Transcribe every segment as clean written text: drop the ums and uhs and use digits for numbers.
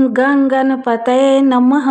गं गणपतये नमः।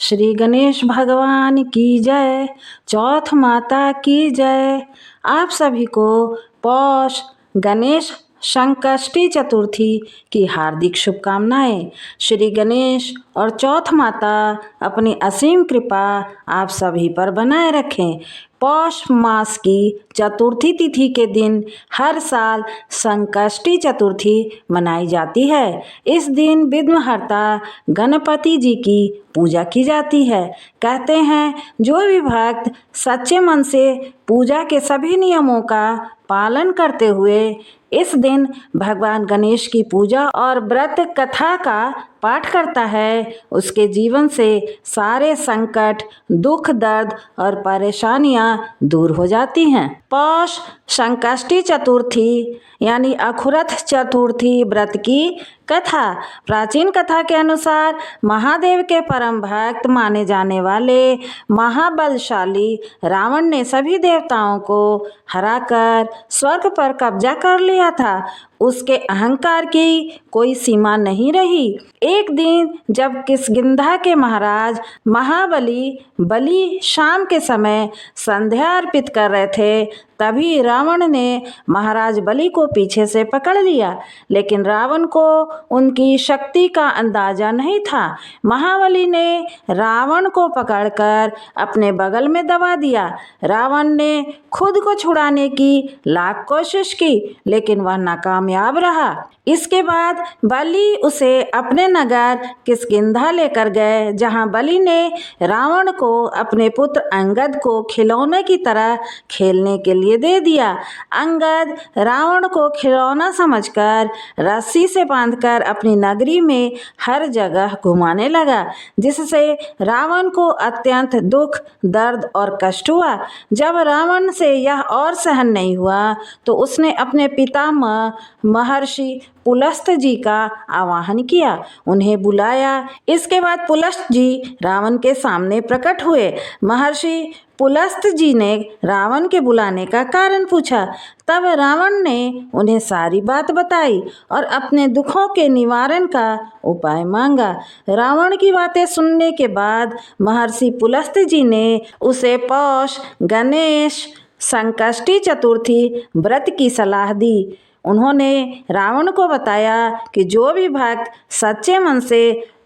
श्री गणेश भगवान की जय। चौथ माता की जय। आप सभी को पौष गणेश संकष्टी चतुर्थी की हार्दिक शुभकामनाएं। श्री गणेश और चौथ माता अपनी असीम कृपा आप सभी पर बनाए रखें। पौष मास की चतुर्थी तिथि के दिन हर साल संकष्टी चतुर्थी मनाई जाती है। इस दिन विघ्नहर्ता गणपति जी की पूजा की जाती है। कहते हैं जो भी भक्त सच्चे मन से पूजा के सभी नियमों का पालन करते हुए इस दिन भगवान गणेश की पूजा और व्रत कथा का पाठ करता है, उसके जीवन से सारे संकट, दुख, दर्द और परेशानियां दूर हो जाती हैं। पौष संकष्टी चतुर्थी यानी अखुरथ चतुर्थी व्रत की कथा। प्राचीन कथा के अनुसार महादेव के परम भक्त माने जाने वाले महाबलशाली रावण ने सभी देवताओं को हराकर स्वर्ग पर कब्जा कर लिया था। उसके अहंकार की कोई सीमा नहीं रही। एक दिन जब किष्किंधा के महाराज महाबली शाम के समय संध्या अर्पित कर रहे थे, तभी रावण ने महाराज बलि को पीछे से पकड़ लिया, लेकिन रावण को उनकी शक्ति का अंदाजा नहीं था। महाबली ने रावण को पकड़कर अपने बगल में दबा दिया। रावण ने खुद को छुड़ाने की लाख कोशिश की, लेकिन वह नाकामयाब रहा। इसके बाद बलि उसे अपने नगर किष्किंधा लेकर गए, जहां बलि ने रावण को अपने पुत्र अंगद को खिलौने की तरह खेलने के लिए दे दिया। अंगद रावण को खिलौना समझकर रस्सी से बांधकर अपनी नगरी में हर जगह घुमाने लगा, जिससे रावण को अत्यंत दुख, दर्द और कष्ट हुआ। जब रावण से यह और सहन नहीं हुआ तो उसने अपने पितामह महर्षि पुलस्त जी का आवाहन किया, उन्हें बुलाया। इसके बाद पुलस्त जी रावण के सामने प्रकट हुए। महर्षि पुलस्त जी ने रावण के बुलाने का कारण पूछा। तब रावण ने उन्हें सारी बात बताई और अपने दुखों के निवारण का उपाय मांगा। रावण की बातें सुनने के बाद महर्षि पुलस्त जी ने उसे पौष गणेश संकष्टी चतुर्थी व्रत की सलाह दी। उन्होंने रावण को बताया कि जो भी भक्त सच्चे मन से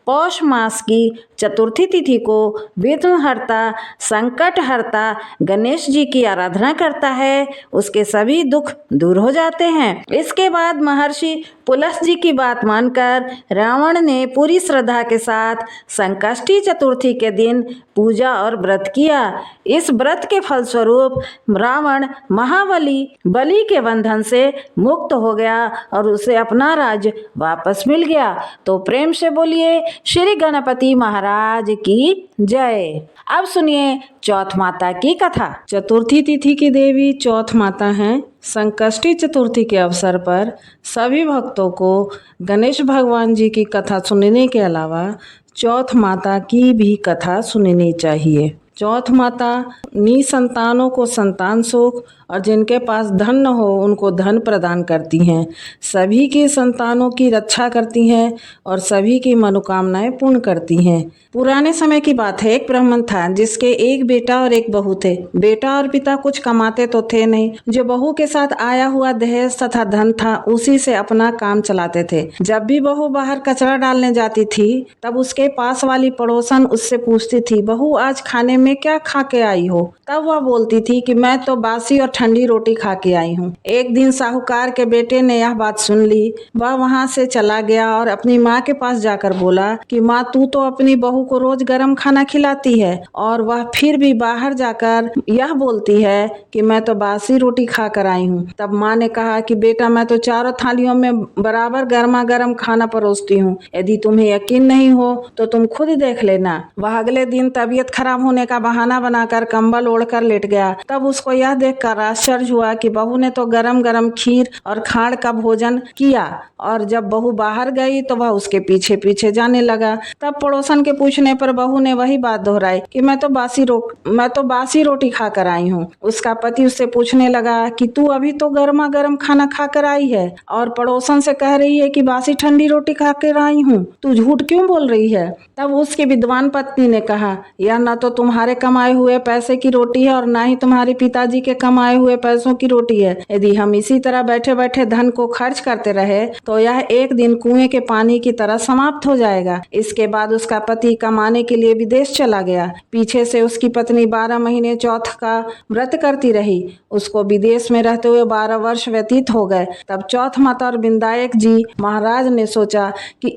पौष मास की चतुर्थी तिथि को विघ्नहर्ता संकटहर्ता गणेश जी की आराधना करता है, उसके सभी दुख दूर हो जाते हैं। इसके बाद महर्षि पुलस्त जी की बात मानकर रावण ने पूरी श्रद्धा के साथ संकष्टी चतुर्थी के दिन पूजा और व्रत किया। इस व्रत के फलस्वरूप रावण बलि के बंधन से मुक्त हो गया और उसे अपना राज्य वापस मिल गया। तो प्रेम से बोलिए श्री गणपति महाराज की जय। अब सुनिए चौथ माता की कथा। चतुर्थी तिथि की देवी चौथ माता हैं। संकष्टी चतुर्थी के अवसर पर सभी भक्तों को गणेश भगवान जी की कथा सुनने के अलावा चौथ माता की भी कथा सुननी चाहिए। चौथ माता निसंतानों को संतान सुख और जिनके पास धन न हो उनको धन प्रदान करती हैं। सभी की संतानों की रक्षा करती हैं और सभी की मनोकामनाएं पूर्ण करती हैं। पुराने समय की बात है, एक ब्राह्मण था जिसके एक बेटा और एक बहू थे। बेटा और पिता कुछ कमाते तो थे नहीं, जो बहू के साथ आया हुआ दहेज तथा धन था उसी से अपना काम चलाते थे। जब भी बहू बाहर कचरा डालने जाती थी तब उसके पास वाली पड़ोसन उससे पूछती थी, बहू आज खाने में क्या खा के आई हो? तब वह बोलती थी कि मैं तो बासी और ठंडी रोटी खा के आई हूँ। एक दिन साहूकार के बेटे ने यह बात सुन ली। वह वहाँ से चला गया और अपनी माँ के पास जाकर बोला कि माँ, तू तो अपनी बहू को रोज गर्म खाना खिलाती है और वह फिर भी बाहर जाकर यह बोलती है कि मैं तो बासी रोटी खा कर आई हूँ। तब माँ ने कहा कि बेटा, मैं तो चारों थालियों में बराबर गर्मा गर्म खाना परोसती हूँ। यदि तुम्हें यकीन नहीं हो तो तुम खुद देख लेना। वह अगले दिन तबीयत खराब होने का बहाना बनाकर कंबल ओढ़कर लेट गया। तब उसको यह देखकर आश्चर्य हुआ कि बहू ने तो गरम गरम खीर और खाड़ का भोजन किया, और जब बहू बाहर गई तो वह उसके पीछे पीछे जाने लगा। तब पड़ोसन के पूछने पर बहू ने वही बात दोहराई कि मैं तो बासी रोटी खाकर आई हूँ। उसका पति उससे पूछने लगा कि तू अभी तो गर्मा गर्म खाना खाकर आई है और पड़ोसन से कह रही है कि बासी ठंडी रोटी खाकर आई हूँ, तू झूठ क्यों बोल रही है? तब उसकी विद्वान पत्नी ने कहा, यह न तो तुम्हारे कमाए हुए पैसे की रोटी है और ना ही तुम्हारे पिताजी के कमाए हुए पैसों की रोटी है। यदि हम इसी तरह बैठे बैठे धन को खर्च करते रहे तो यह एक दिन कुएं के पानी की तरह समाप्त हो जाएगा। इसके बाद उसका पति कमाने के लिए विदेश चला गया। पीछे से उसकी पत्नी 12 महीने चौथ का व्रत करती रही। उसको विदेश में रहते हुए 12 वर्ष व्यतीत हो गए। तब चौथ माता और विंदायक जी महाराज ने सोचा कि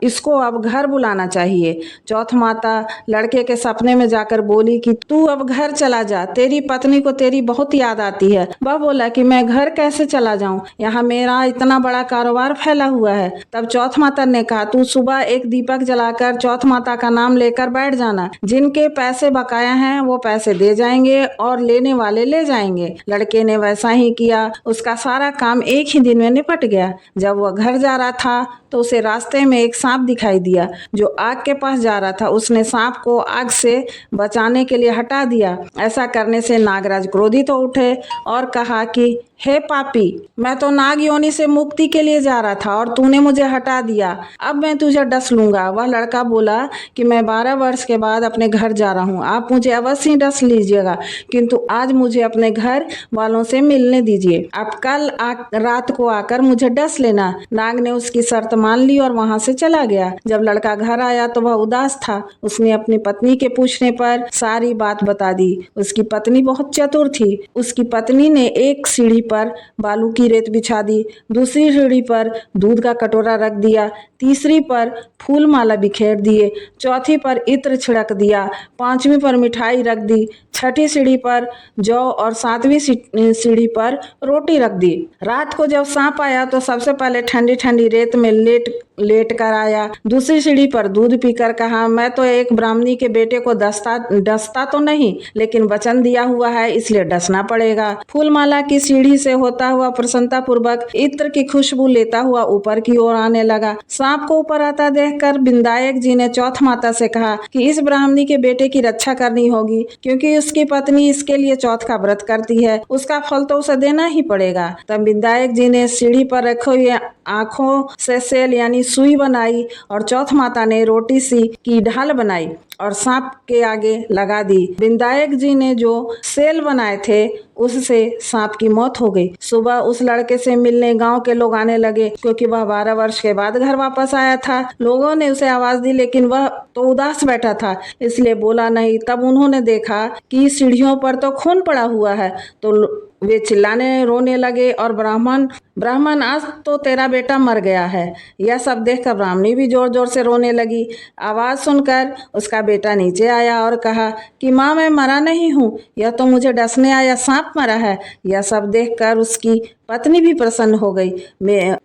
इसको अब घर बुलाना चाहिए। चौथ माता लड़के के सपने में जाकर बोली कि तू अब घर चला जा, तेरी पत्नी को तेरी बहुत याद आती है। वह बोला कि मैं घर कैसे चला जाऊं, यहाँ मेरा इतना बड़ा कारोबार फैला हुआ है। तब चौथ माता ने कहा, तू सुबह एक दीपक जलाकर चौथ माता का नाम लेकर बैठ जाना। जिनके पैसे बकाया हैं वो पैसे दे जाएंगे और लेने वाले ले जाएंगे। लड़के ने वैसा ही किया। उसका सारा काम एक ही दिन में निपट गया। जब वह घर जा रहा था तो उसे रास्ते में एक सांप दिखाई दिया जो आग के पास जा रहा था। उसने सांप को आग से बचाने के लिए हटा दिया। ऐसा करने से नागराज क्रोधित हो उठे और कहा कि हे पापी, मैं तो नाग योनि से मुक्ति के लिए जा रहा था और तूने मुझे हटा दिया, अब मैं तुझे डस लूंगा। वह लड़का बोला कि मैं 12 वर्ष के बाद अपने घर जा रहा हूँ, आप मुझे अवश्य डस लीजिएगा, किंतु आज मुझे अपने घर वालों से मिलने दीजिए। आप कल रात को आकर मुझे डस लेना। नाग ने उसकी शर्त मान ली और वहां से चला गया। जब लड़का घर आया तो वह उदास था। उसने अपनी पत्नी के पूछने पर सारी बात बता दी। उसकी पत्नी बहुत चतुर थी। उसकी पत्नी ने एक सीढ़ी पर बालू की रेत बिछा दी, दूसरी सीढ़ी पर दूध का कटोरा रख दिया, तीसरी पर फूल माला बिखेर दिए, चौथी पर इत्र छिड़क दिया, पांचवी पर मिठाई रख दी, छठी सीढ़ी पर जौ और सातवीं सीढ़ी पर रोटी रख दी। रात को जब सांप आया तो सबसे पहले ठंडी ठंडी रेत में लेट कर आया। दूसरी सीढ़ी पर दूध पीकर कहा, मैं तो एक ब्राह्मणी के बेटे को डसता तो नहीं, लेकिन वचन दिया हुआ है इसलिए डसना पड़ेगा। फूलमाला की सीढ़ी से होता हुआ प्रसन्नता पूर्वक इत्र की खुशबू लेता हुआ ऊपर की ओर आने लगा। सांप को ऊपर आता देखकर विंदायक जी ने चौथ माता से कहा कि इस ब्राह्मणी के बेटे की रक्षा करनी होगी, क्योंकि उसकी पत्नी इसके लिए चौथ का व्रत करती है, उसका फल तो उसे देना ही पड़ेगा। तब विंदायक जी ने सीढ़ी पर रखे हुए आंखों से सेल यानी सुई बनाई और चौथ माता ने रोटी सी की ढाल बनाई और सांप के आगे लगा दी। विंदायक जी ने जो सेल बनाए थे उससे सांप की मौत हो गई। सुबह उस लड़के से मिलने गांव के लोग आने लगे, क्योंकि वह 12 वर्ष के बाद घर वापस आया था। लोगों ने उसे आवाज दी, लेकिन वह तो उदास बैठा था, इसलिए बोला नहीं। तब उन्होंने देखा कि सीढ़ियों पर तो खून पड़ा हुआ है, तो वे चिल्लाने रोने लगे और ब्राह्मण आज तो तेरा बेटा मर गया है। यह सब देखकर ब्राह्मणी भी जोर जोर से रोने लगी। आवाज सुनकर उसका बेटा नीचे आया और कहा कि माँ, मैं मरा नहीं हूँ, यह तो मुझे डसने आया सांप मरा है। यह सब देखकर उसकी पत्नी भी प्रसन्न हो गई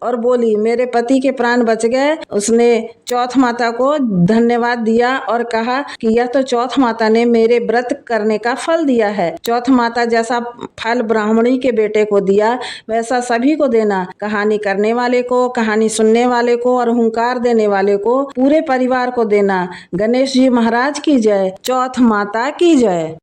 और बोली, मेरे पति के प्राण बच गए। उसने चौथ माता को धन्यवाद दिया और कहा कि यह तो चौथ माता ने मेरे व्रत करने का फल दिया है। चौथ माता जैसा फल ब्राह्मणी के बेटे को दिया वैसा सभी को देना। कहानी करने वाले को, कहानी सुनने वाले को और हुंकार देने वाले को, पूरे परिवार को देना। गणेश जी महाराज की जय। चौथ माता की जय।